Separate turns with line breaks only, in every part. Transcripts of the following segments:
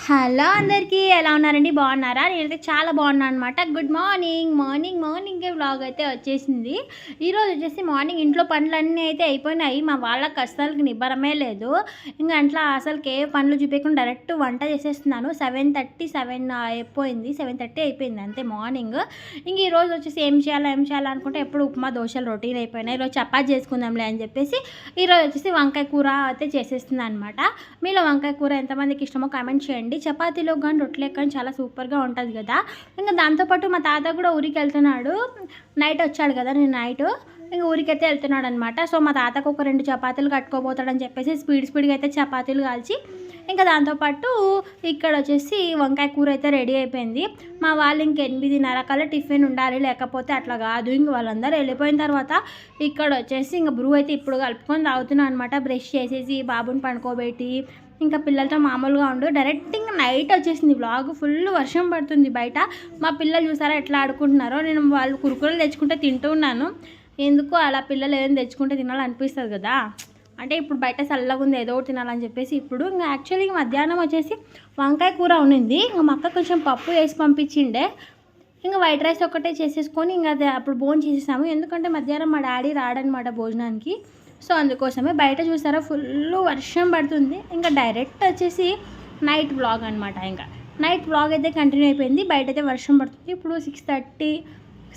Hello అందరికీ ఎలా ఉన్నారండి? బాగున్నారా? నేనైతే చాలా బాగున్నాను అనమాట. గుడ్ మార్నింగ్ వ్లాగ్ అయితే వచ్చేసింది. ఈరోజు వచ్చేసి మార్నింగ్ ఇంట్లో పనులన్నీ అయితే అయిపోయినాయి. మా వాళ్ళకి అస్సలకి నిబ్బరమే లేదు. ఇంకా అట్లా అసలుకి ఏ పనులు చూపించకుండా డైరెక్ట్ వంట చేసేస్తున్నాను. 7:30 అయిపోయింది. 7:30 అయిపోయింది అంతే మార్నింగ్. ఇంక ఈరోజు వచ్చేసి ఏం చేయాలా అనుకుంటే ఎప్పుడు ఉప్మా దోశలు రొటీన్ అయిపోయినాయి. ఈరోజు చపాతీ చేసుకుందాంలే అని చెప్పేసి ఈరోజు వచ్చేసి వంకాయ కూర అయితే చేసేస్తున్నాను అనమాట. మీలో వంకాయ కూర ఎంతమందికి ఇష్టమో కామెంట్ చేయండి. చపాతీలో కానీ రొట్టెలకు కానీ చాలా సూపర్గా ఉంటుంది కదా. ఇంకా దాంతోపాటు మా తాత కూడా ఊరికి వెళ్తున్నాడు. నైట్ వచ్చాడు కదా, నేను నైట్ ఇంకా ఊరికైతే వెళ్తున్నాడు అనమాట. సో మా తాతకు ఒక 2 చపాతీలు కట్టుకోబోతాడని చెప్పేసి స్పీడ్గా అయితే చపాతీలు కాల్చి ఇంకా దాంతోపాటు ఇక్కడ వచ్చేసి వంకాయ కూర అయితే రెడీ అయిపోయింది. మా వాళ్ళు ఇంక 8:30 కల్లా టిఫిన్ ఉండాలి, లేకపోతే అట్లా కాదు. ఇంక వాళ్ళందరూ వెళ్ళిపోయిన తర్వాత ఇక్కడ వచ్చేసి ఇంకా బ్రూ అయితే ఇప్పుడు కలుపుకొని తాగుతున్నాను అనమాట. బ్రష్ చేసేసి బాబుని పండుకోబెట్టి ఇంకా పిల్లలతో మామూలుగా ఉండు. డైరెక్ట్ ఇంకా నైట్ వచ్చేసింది వ్లాగ్. ఫుల్ వర్షం పడుతుంది బయట. మా పిల్లలు చూసారా ఎట్లా ఆడుకుంటున్నారో. నేను వాళ్ళు కురుకురలు తెచ్చుకుంటే తింటూ ఉన్నాను. ఎందుకు అలా పిల్లలు ఏం తెచ్చుకుంటే తినాలనిపిస్తుంది కదా. అంటే ఇప్పుడు బయట చల్లగా ఉంది, ఏదో ఒకటి తినాలని చెప్పేసి ఇప్పుడు ఇంకా యాక్చువల్లీ మధ్యాహ్నం వచ్చేసి వంకాయ కూర ఉన్నింది. ఇంకా మా అక్క కొంచెం పప్పు వేసి పంపించిండే. ఇంకా వైట్ రైస్ ఒకటే చేసేసుకొని ఇంకా అది అప్పుడు భోజనం చేసేసాము. ఎందుకంటే మధ్యాహ్నం మా డాడీ రాడనమాట భోజనానికి. సో అందుకోసమే బయట చూసారా ఫుల్ వర్షం పడుతుంది. ఇంకా డైరెక్ట్ వచ్చేసి నైట్ వ్లాగ్ అనమాట. ఇంకా నైట్ వ్లాగ్ అయితే కంటిన్యూ అయిపోయింది. బయట అయితే వర్షం పడుతుంది. ఇప్పుడు 6:30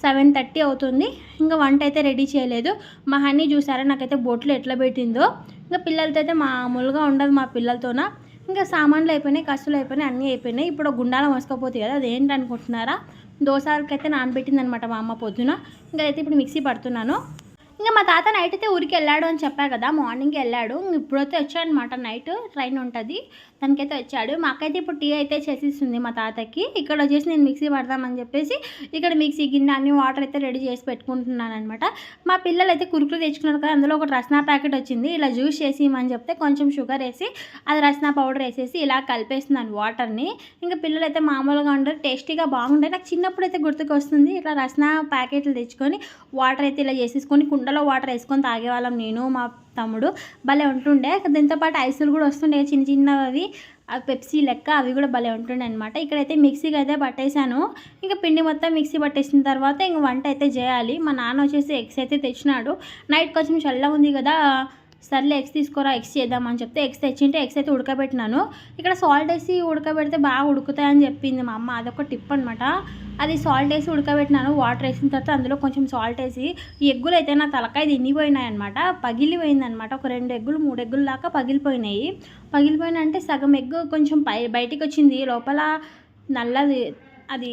7:30 అవుతుంది. ఇంకా వంట అయితే రెడీ చేయలేదు. మా హనీ చూసారా నాకైతే బొట్లు ఎట్లా పెట్టిందో. ఇంకా పిల్లలతో అయితే మామూలుగా ఉండదు మా పిల్లలతోన. ఇంకా సామాన్లు అయిపోయినాయి, కసులు అయిపోయినాయి, అన్నీ అయిపోయినాయి. ఇప్పుడు గుండాల మోసుకపోతుంది కదా, అదేంటి అనుకుంటున్నారా? దోశలకైతే నానబెట్టింది అనమాట మా అమ్మ పొద్దున. ఇంకా అయితే ఇప్పుడు మిక్సీ పడుతున్నాను. ఇంకా మా తాత నైట్ అయితే ఊరికి వెళ్ళాడు అని చెప్పా కదా, మార్నింగ్కి వెళ్ళాడు. ఇప్పుడైతే వచ్చాడనమాట. నైట్ ట్రైన్ ఉంటుంది, దానికైతే వచ్చాడు. మాకైతే ఇప్పుడు టీ అయితే చేసిస్తుంది మా తాతకి. ఇక్కడ వచ్చేసి నేను మిక్సీ పడదామని చెప్పేసి ఇక్కడ మిక్సీ గిన్నె అన్ని వాటర్ అయితే రెడీ చేసి పెట్టుకుంటున్నాను అనమాట. మా పిల్లలు అయితే కురుకులు తెచ్చుకున్నారు కదా, అందులో ఒక రస్నా ప్యాకెట్ వచ్చింది. ఇలా జ్యూస్ చేసి ఇవ్వమని చెప్తే కొంచెం షుగర్ వేసి అది రస్నా పౌడర్ వేసేసి ఇలా కలిపేస్తున్నాను వాటర్ని. ఇంకా పిల్లలు అయితే మామూలుగా ఉండరు, టేస్టీగా బాగుంటాయి. నాకు చిన్నప్పుడు అయితే గుర్తుకు వస్తుంది, ఇట్లా రస్నా ప్యాకెట్లు తెచ్చుకొని వాటర్ అయితే ఇలా చేసేసుకొని కుండలో వాటర్ వేసుకొని తాగేవాళ్ళం నేను మా తమ్ముడు. భలే ఉంటుండే. దీంతోపాటు ఐసులు కూడా వస్తుండే చిన్నవి, అవి పెప్సీ లెక్క, అవి కూడా భలే ఉంటుండే అనమాట. ఇక్కడైతే మిక్సీకి అయితే పట్టేశాను. ఇంకా పిండి మొత్తం మిక్సీ పట్టేసిన తర్వాత ఇంక వంట అయితే చేయాలి. మా నాన్న వచ్చేసి ఎగ్స్ అయితే తెచ్చినాడు. నైట్ కొంచెం చల్లగా ఉంది కదా, సర్లే ఎగ్స్ తీసుకోరా, ఎగ్స్ చేద్దామని చెప్తే ఎగ్స్ తెచ్చింటే ఎగ్స్ అయితే ఉడకబెట్టినాను. ఇక్కడ సాల్ట్ వేసి ఉడకబెడితే బాగా ఉడుకుతాయని చెప్పింది మా అమ్మ. అదొక టిప్ అనమాట. అది సాల్ట్ వేసి ఉడకబెట్టినాను. వాటర్ వేసిన తర్వాత అందులో కొంచెం సాల్ట్ వేసి ఈ ఎగ్గులు అయితే నా తలకాయ తినిపోయినాయి అనమాట. పగిలిపోయిందనమాట. ఒక 2 ఎగ్గులు 3 ఎగ్గులు దాకా పగిలిపోయినాయి. అంటే సగం ఎగ్గు కొంచెం బయటికి వచ్చింది. లోపల నల్లది, అది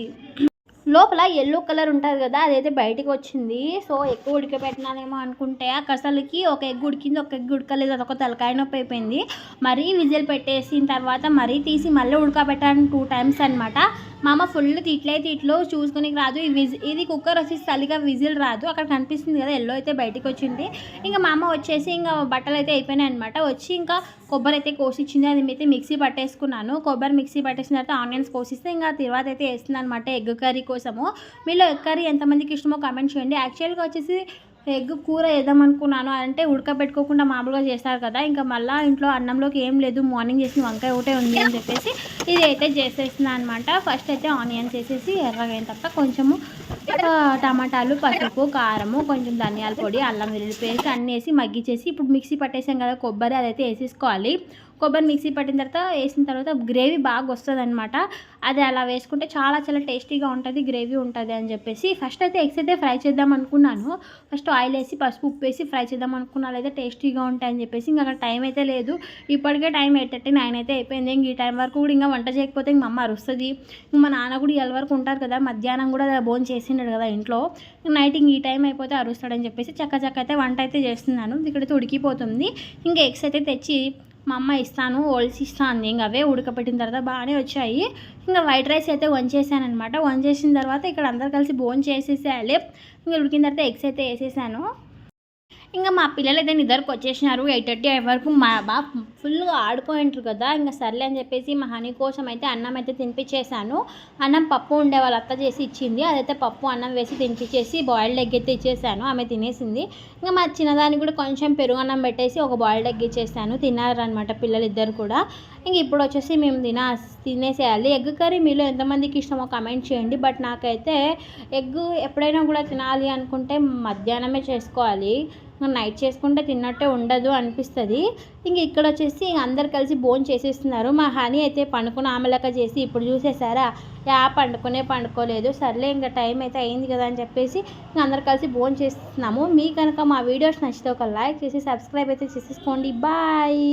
లోపల ఎల్లో కలర్ ఉంటుంది కదా, అదైతే బయటికి వచ్చింది. సో ఎక్కువ ఉడకబెట్టినానేమో అనుకుంటే అసలుకి ఒక ఎగ్ ఉడికింది, ఒక ఎగ్ ఉడకలేదు. అదొక తలకాయ నొప్పి అయిపోయింది. మరీ విజిల్ పెట్టేసిన తర్వాత మరీ తీసి మళ్ళీ ఉడకబెట్టాను 2 టైమ్స్ అనమాట. మా అమ్మ ఫుల్ తిట్లు చూసుకుని రాదు. ఇది కుక్కర్ వచ్చేసి చలిగా విజిల్ రాదు. అక్కడ కనిపిస్తుంది కదా ఎల్లో అయితే బయటికి వచ్చింది. ఇంకా మా అమ్మ వచ్చేసి ఇంకా బట్టలు అయితే అయిపోయినాయి అనమాట. వచ్చి ఇంకా కొబ్బరి అయితే కోసిచ్చింది. అది అయితే మిక్సీ పట్టేసుకున్నాను. కొబ్బరి మిక్సీ పట్టేసిన తర్వాత ఆనియన్స్ కోసిస్తే ఇంకా తర్వాత అయితే వేస్తుంది అనమాట ఎగ్ కర్రీ కోసము. మీలో ఎగ్ కర్రీ ఎంతమందికి ఇష్టమో కామెంట్ చేయండి. యాక్చువల్గా వచ్చేసి ఎగ్ కూర వేద్దాం అనుకున్నాను, అంటే ఉడకబెట్టుకోకుండా మామూలుగా చేస్తారు కదా. ఇంకా మళ్ళీ ఇంట్లో అన్నంలోకి ఏం లేదు, మార్నింగ్ చేసిన వంకాయ ఒకటే ఉంది అని చెప్పేసి ఇది అయితే చేసేస్తున్నాను అనమాట. ఫస్ట్ అయితే ఆనియన్స్ వేసేసి ఎర్రగా అయిన తర్వాత కొంచెము టమాటాలు, పసుపు, కారము, కొంచెం ధనియాల పొడి, అల్లం వెల్లుల్లి పేస్ట్ అన్నీ వేసి మగ్గిచేసి ఇప్పుడు మిక్సీ పట్టేసాం కదా కొబ్బరి, అదైతే వేసేసుకోవాలి. కొబ్బరి మిక్సీ పట్టిన తర్వాత వేసిన తర్వాత గ్రేవీ బాగా వస్తుంది అనమాట. అది అలా వేసుకుంటే చాలా చాలా టేస్టీగా ఉంటుంది, గ్రేవీ ఉంటుంది అని చెప్పేసి ఫస్ట్ అయితే ఎగ్స్ అయితే ఫ్రై చేద్దాం అనుకున్నాను. ఫస్ట్ ఆయిల్ వేసి పసుపు ఉప్పు వేసి ఫ్రై చేద్దాం అనుకున్నాను, అయితే టేస్టీగా ఉంటాయని చెప్పేసి ఇంకా అక్కడ టైం అయితే లేదు. ఇప్పటికే టైం 8:39 అయితే అయిపోయింది. ఇంక ఈ టైం వరకు కూడా ఇంకా వంట చేయకపోతే ఇంక మా అమ్మ అరుస్తుంది. ఇంక మా నాన్న కూడా ఇవాళ వరకు ఉంటారు కదా, మధ్యాహ్నం కూడా భోజనం చేసిండాడు కదా ఇంట్లో. నైట్ ఇంక ఈ టైం అయిపోతే అరుస్తాడని చెప్పేసి చక్క అయితే వంట అయితే చేస్తున్నాను. ఇక్కడైతే ఉడికిపోతుంది. ఇంకా ఎగ్స్ అయితే తెచ్చి మా అమ్మ ఇస్తాను ఓల్సి ఇస్తాను. ఇంక అవే ఉడకపెట్టిన తర్వాత బాగానే వచ్చాయి. ఇంకా వైట్ రైస్ అయితే వంచేసాను అనమాట. వంచేసిన తర్వాత ఇక్కడ అందరు కలిసి భోజనం చేసేసేయాలి. ఇంకా ఉడికిన తర్వాత ఎగ్స్ అయితే వేసేసాను. ఇంకా మా పిల్లలు అయితే నిద్రకు వచ్చేసినారు. 8:30 వరకు మా బాబు ఫుల్గా ఆడుకుంటారు కదా. ఇంకా సర్లే అని చెప్పేసి మా హనీ కోసం అయితే అన్నం అయితే తినిపించేసాను. అన్నం పప్పు ఉండే వాళ్ళ అత్త చేసి ఇచ్చింది, అదైతే పప్పు అన్నం వేసి తినిపించేసి బాయిల్డ్ ఎగ్ అయితే ఇచ్చేసాను. ఆమె తినేసింది. ఇంకా మా చిన్నదానికి కూడా కొంచెం పెరుగు అన్నం పెట్టేసి ఒక బాయిల్డ్ ఎగ్ ఇచ్చేసాను. తిన్నారనమాట పిల్లలు ఇద్దరు కూడా. ఇంక ఇప్పుడు వచ్చేసి మేము తినేసేయాలి. ఎగ్ కర్రీ మీలో ఎంతమందికి ఇష్టమో కమెంట్ చేయండి. బట్ నాకైతే ఎగ్ ఎప్పుడైనా కూడా తినాలి అనుకుంటే మధ్యాహ్నమే చేసుకోవాలి. నైట్ చేసుకుంటే తిన్నట్టే ఉండదు అనిపిస్తుంది. ఇంక ఇక్కడ వచ్చేసి అందరు కలిసి భోజనం చేసేస్తున్నారు. మా హనీ అయితే పండుకుని ఆమెలక చేసి ఇప్పుడు చూసేసారా పండుకోలేదు. సర్లే ఇంకా టైం అయితే అయింది కదా అని చెప్పేసి ఇంక అందరు కలిసి భోజనం చేస్తున్నాము. మీ కనుక మా వీడియోస్ నచ్చితే ఒక లైక్ చేసి సబ్స్క్రైబ్ అయితే చేసేసుకోండి. బాయ్.